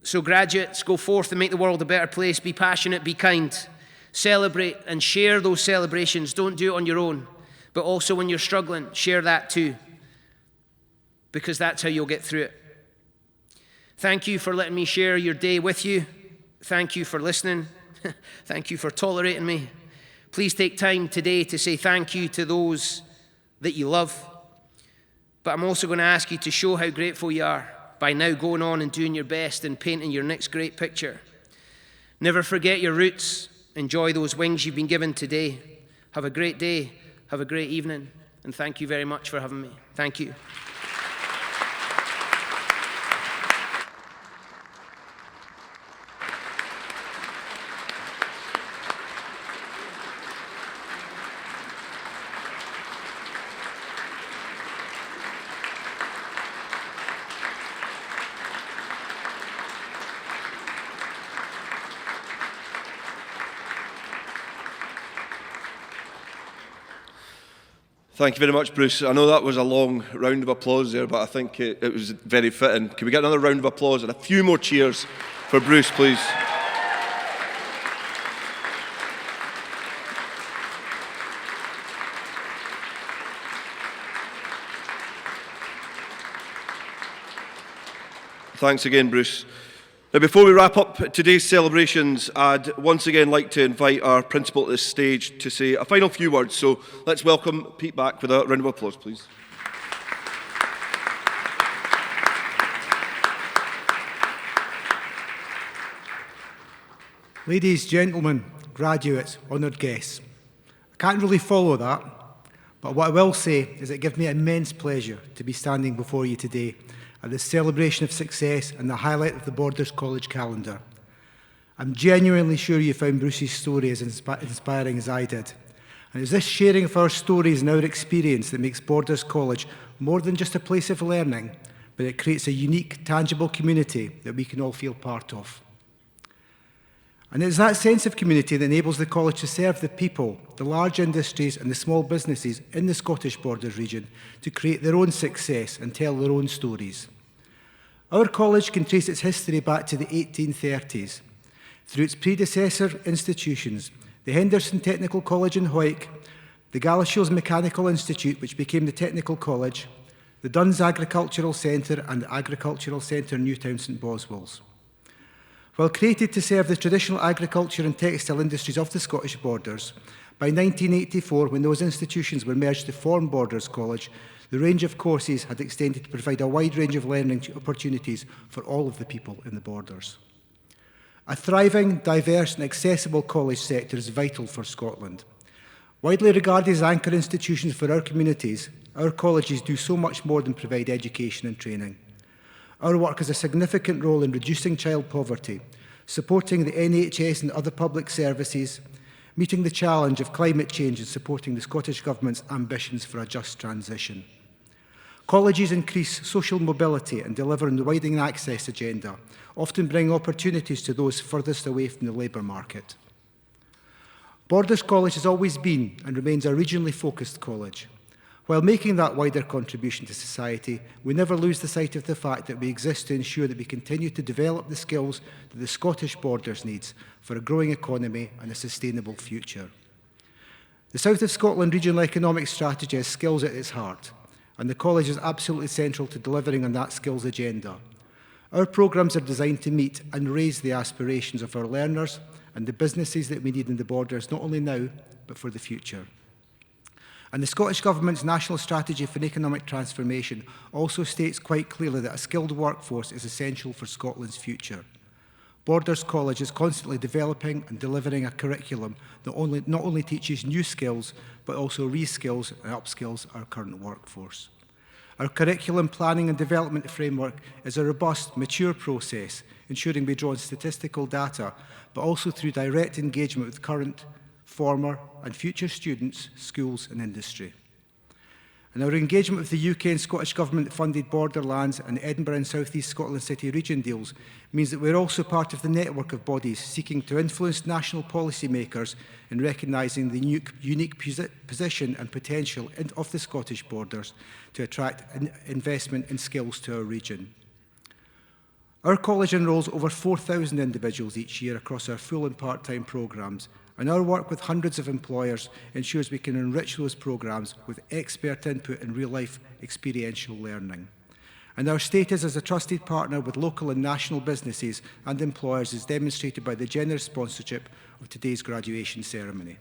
So graduates, go forth and make the world a better place. Be passionate, be kind. Celebrate and share those celebrations. Don't do it on your own. But also when you're struggling, share that too. Because that's how you'll get through it. Thank you for letting me share your day with you. Thank you for listening. Thank you for tolerating me. Please take time today to say thank you to those that you love. But I'm also going to ask you to show how grateful you are by now going on and doing your best and painting your next great picture. Never forget your roots. Enjoy those wings you've been given today. Have a great day. Have a great evening. And thank you very much for having me. Thank you. Thank you very much, Bruce. I know that was a long round of applause there, but I think it was very fitting. Can we get another round of applause and a few more cheers for Bruce, please? Thanks again, Bruce. Now, before we wrap up today's celebrations, I'd once again like to invite our principal to the stage to say a final few words. So let's welcome Pete back with a round of applause, please. Ladies, gentlemen, graduates, honoured guests. I can't really follow that, but what I will say is it gives me immense pleasure to be standing before you today at this celebration of success and the highlight of the Borders College calendar. I'm genuinely sure you found Bruce's story as inspiring as I did. And it's this sharing of our stories and our experience that makes Borders College more than just a place of learning, but it creates a unique, tangible community that we can all feel part of. And it's that sense of community that enables the college to serve the people, the large industries and the small businesses in the Scottish Borders region to create their own success and tell their own stories. Our college can trace its history back to the 1830s. Through its predecessor institutions, the Henderson Technical College in Hawick, the Galashiels Mechanical Institute, which became the Technical College, the Duns Agricultural Centre and the Agricultural Centre Newtown St Boswells. While created to serve the traditional agriculture and textile industries of the Scottish Borders, by 1984, when those institutions were merged to form Borders College, the range of courses had extended to provide a wide range of learning opportunities for all of the people in the Borders. A thriving, diverse and accessible college sector is vital for Scotland. Widely regarded as anchor institutions for our communities, our colleges do so much more than provide education and training. Our work has a significant role in reducing child poverty, supporting the NHS and other public services, meeting the challenge of climate change and supporting the Scottish Government's ambitions for a just transition. Colleges increase social mobility and deliver on the widening access agenda, often bring opportunities to those furthest away from the labour market. Borders College has always been and remains a regionally focused college. While making that wider contribution to society, we never lose the sight of the fact that we exist to ensure that we continue to develop the skills that the Scottish Borders needs for a growing economy and a sustainable future. The South of Scotland Regional Economic Strategy has skills at its heart, and the college is absolutely central to delivering on that skills agenda. Our programmes are designed to meet and raise the aspirations of our learners and the businesses that we need in the Borders, not only now, but for the future. And the Scottish Government's National Strategy for Economic Transformation also states quite clearly that a skilled workforce is essential for Scotland's future. Borders College is constantly developing and delivering a curriculum that not only teaches new skills, but also reskills and upskills our current workforce. Our curriculum planning and development framework is a robust, mature process, ensuring we draw on statistical data, but also through direct engagement with current, former and future students, schools and industry. And our engagement with the UK and Scottish Government-funded Borderlands and Edinburgh and South East Scotland City region deals means that we're also part of the network of bodies seeking to influence national policymakers in recognising the unique position and potential of the Scottish Borders to attract investment in skills to our region. Our college enrolls over 4,000 individuals each year across our full and part-time programmes, and our work with hundreds of employers ensures we can enrich those programmes with expert input and real-life experiential learning. And our status as a trusted partner with local and national businesses and employers is demonstrated by the generous sponsorship of today's graduation ceremony.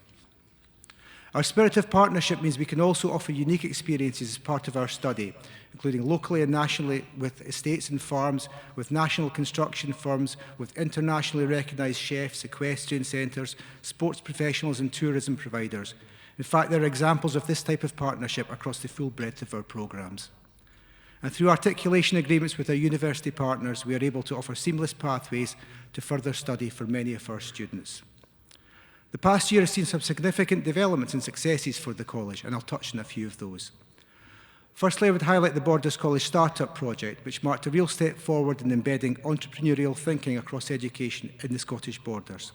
Our spirit of partnership means we can also offer unique experiences as part of our study, including locally and nationally with estates and farms, with national construction firms, with internationally recognised chefs, equestrian centres, sports professionals and tourism providers. In fact, there are examples of this type of partnership across the full breadth of our programmes. And through articulation agreements with our university partners, we are able to offer seamless pathways to further study for many of our students. The past year has seen some significant developments and successes for the college, and I'll touch on a few of those. Firstly, I would highlight the Borders College Startup Project, which marked a real step forward in embedding entrepreneurial thinking across education in the Scottish Borders.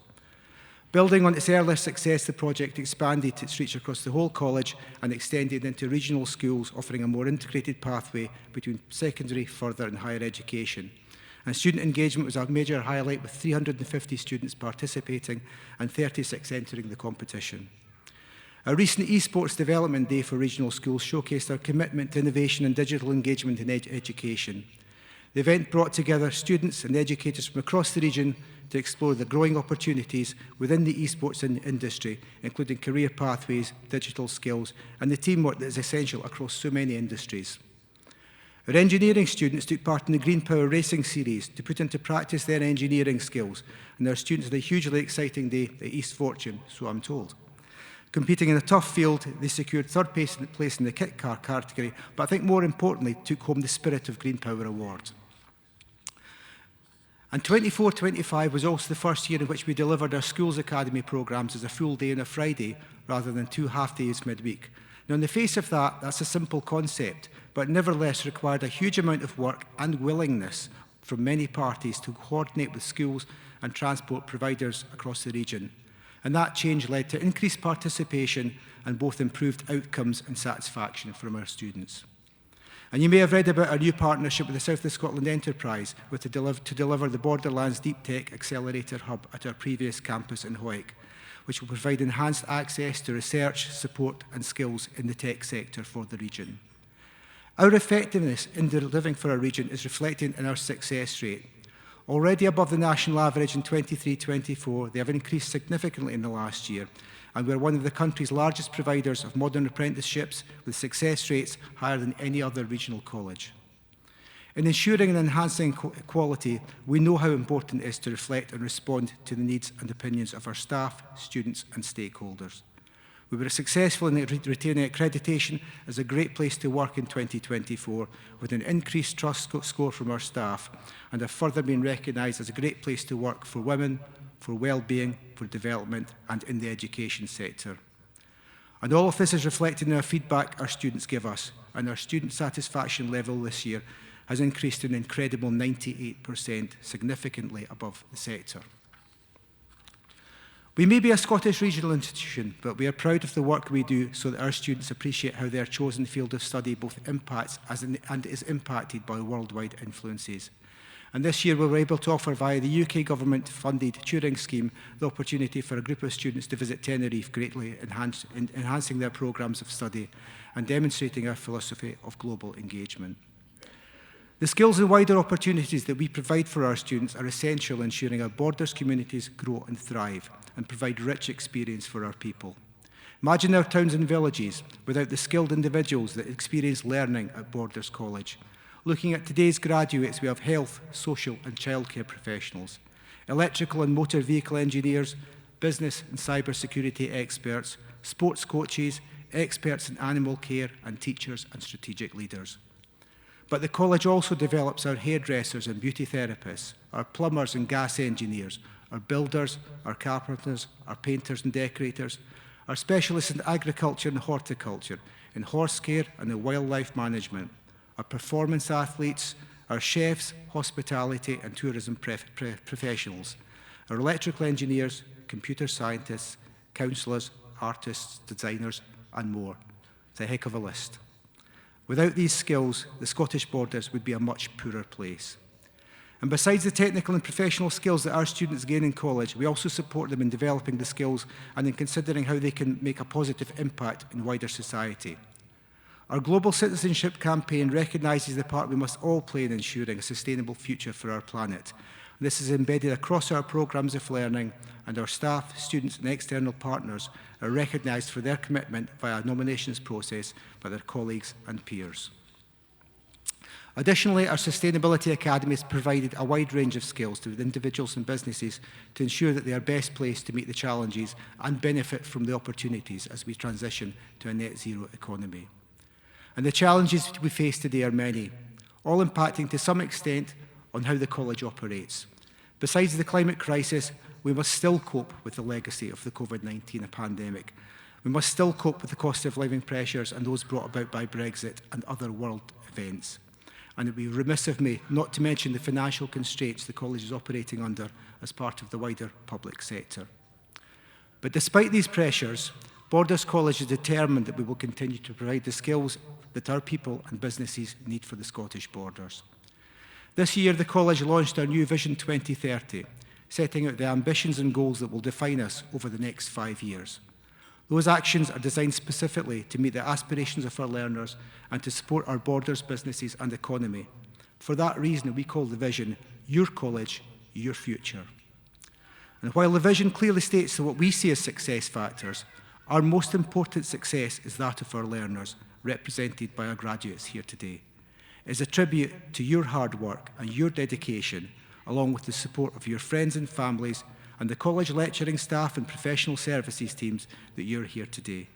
Building on its earlier success, the project expanded its reach across the whole college and extended into regional schools, offering a more integrated pathway between secondary, further and higher education. And student engagement was a major highlight, with 350 students participating and 36 entering the competition. Our recent eSports Development Day for regional schools showcased our commitment to innovation and digital engagement in education. The event brought together students and educators from across the region to explore the growing opportunities within the eSports industry, including career pathways, digital skills, and the teamwork that is essential across so many industries. Our engineering students took part in the Green Power Racing Series to put into practice their engineering skills, and our students had a hugely exciting day at East Fortune, so I'm told. Competing in a tough field, they secured third place in the kit car category, but I think more importantly, took home the Spirit of Green Power Award. And 24-25 was also the first year in which we delivered our Schools Academy programmes as a full day and a Friday, rather than 2 half days midweek. Now, on the face of that, that's a simple concept, but nevertheless required a huge amount of work and willingness from many parties to coordinate with schools and transport providers across the region. And that change led to increased participation and both improved outcomes and satisfaction from our students. And you may have read about our new partnership with the South of Scotland Enterprise to deliver the Borderlands Deep Tech Accelerator Hub at our previous campus in Hoyk, which will provide enhanced access to research, support and skills in the tech sector for the region. Our effectiveness in delivering for our region is reflected in our success rate. Already above the national average in 23-24, they have increased significantly in the last year, and we're one of the country's largest providers of modern apprenticeships with success rates higher than any other regional college. In ensuring and enhancing quality, we know how important it is to reflect and respond to the needs and opinions of our staff, students and stakeholders. We were successful in retaining accreditation as a great place to work in 2024, with an increased trust score from our staff, and have further been recognised as a great place to work for women, for well-being, for development and in the education sector. And all of this is reflected in our feedback our students give us, and our student satisfaction level this year has increased to an incredible 98%, significantly above the sector. We may be a Scottish regional institution, but we are proud of the work we do so that our students appreciate how their chosen field of study both impacts and is impacted by worldwide influences. And this year we were able to offer via the UK government-funded Turing scheme the opportunity for a group of students to visit Tenerife, greatly enhancing their programmes of study and demonstrating our philosophy of global engagement. The skills and wider opportunities that we provide for our students are essential in ensuring our borders communities grow and thrive and provide rich experience for our people. Imagine our towns and villages without the skilled individuals that experience learning at Borders College. Looking at today's graduates, we have health, social and childcare professionals, electrical and motor vehicle engineers, business and cyber security experts, sports coaches, experts in animal care and teachers and strategic leaders. But the college also develops our hairdressers and beauty therapists, our plumbers and gas engineers, our builders, our carpenters, our painters and decorators, our specialists in agriculture and horticulture, in horse care and in wildlife management, our performance athletes, our chefs, hospitality and tourism professionals, our electrical engineers, computer scientists, counsellors, artists, designers and more. It's a heck of a list. Without these skills, the Scottish Borders would be a much poorer place. And besides the technical and professional skills that our students gain in college, we also support them in developing the skills and in considering how they can make a positive impact in wider society. Our Global Citizenship campaign recognises the part we must all play in ensuring a sustainable future for our planet. This is embedded across our programmes of learning, and our staff, students and external partners are recognised for their commitment via a nominations process by their colleagues and peers. Additionally, our Sustainability Academy has provided a wide range of skills to individuals and businesses to ensure that they are best placed to meet the challenges and benefit from the opportunities as we transition to a net zero economy. And the challenges we face today are many, all impacting to some extent on how the college operates. Besides the climate crisis, we must still cope with the legacy of the COVID-19 pandemic. We must still cope with the cost of living pressures and those brought about by Brexit and other world events. And it would be remiss of me not to mention the financial constraints the college is operating under as part of the wider public sector. But despite these pressures, Borders College is determined that we will continue to provide the skills that our people and businesses need for the Scottish Borders. This year, the college launched our new Vision 2030, setting out the ambitions and goals that will define us over the next 5 years. Those actions are designed specifically to meet the aspirations of our learners and to support our borders, businesses and economy. For that reason, we call the vision, Your College, Your Future. And while the vision clearly states what we see as success factors, our most important success is that of our learners, represented by our graduates here today. It is a tribute to your hard work and your dedication, along with the support of your friends and families and the college lecturing staff and professional services teams that you're here today.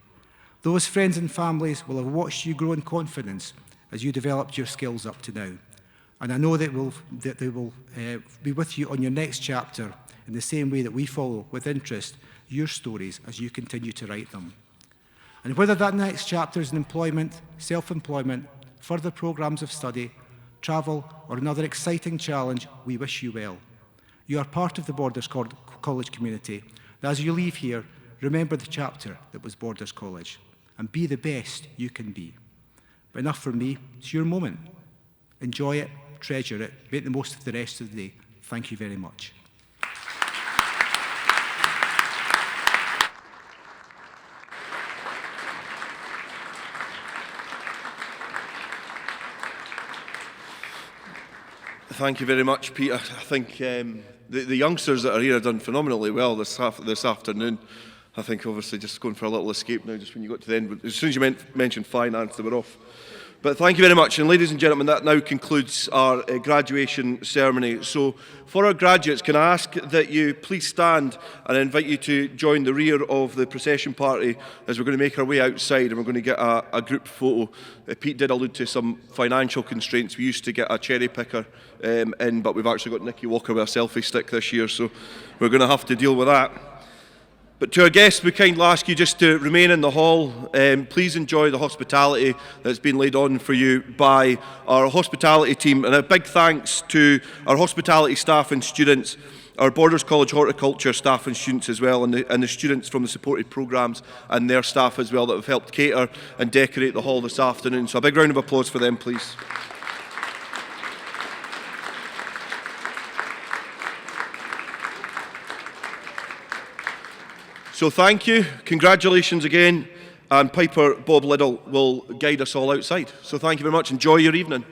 Those friends and families will have watched you grow in confidence as you developed your skills up to now. And I know that they will be with you on your next chapter in the same way that we follow with interest your stories as you continue to write them. And whether that next chapter is in employment, self-employment, further programmes of study, travel or another exciting challenge, we wish you well. You are part of the Borders College community. And as you leave here, remember the chapter that was Borders College and be the best you can be. But enough from me, it's your moment. Enjoy it, treasure it, make the most of the rest of the day. Thank you very much. Thank you very much, Peter. I think the youngsters that are here have done phenomenally well this afternoon. I think obviously just going for a little escape now, just when you got to the end. As soon as you mentioned finance, they were off But thank you very much. And ladies and gentlemen, that now concludes our graduation ceremony. So for our graduates, can I ask that you please stand, and I invite you to join the rear of the procession party as we're going to make our way outside and we're going to get a group photo. Pete did allude to some financial constraints. We used to get a cherry picker in, but we've actually got Nicky Walker with a selfie stick this year, so we're going to have to deal with that. But to our guests, we kindly ask you just to remain in the hall. Please enjoy the hospitality that's been laid on for you by our hospitality team. And a big thanks to our hospitality staff and students, our Borders College Horticulture staff and students as well, and the students from the supported programmes and their staff as well that have helped cater and decorate the hall this afternoon. So a big round of applause for them, please. So thank you, congratulations again, and Piper Bob Liddell will guide us all outside. So thank you very much, enjoy your evening.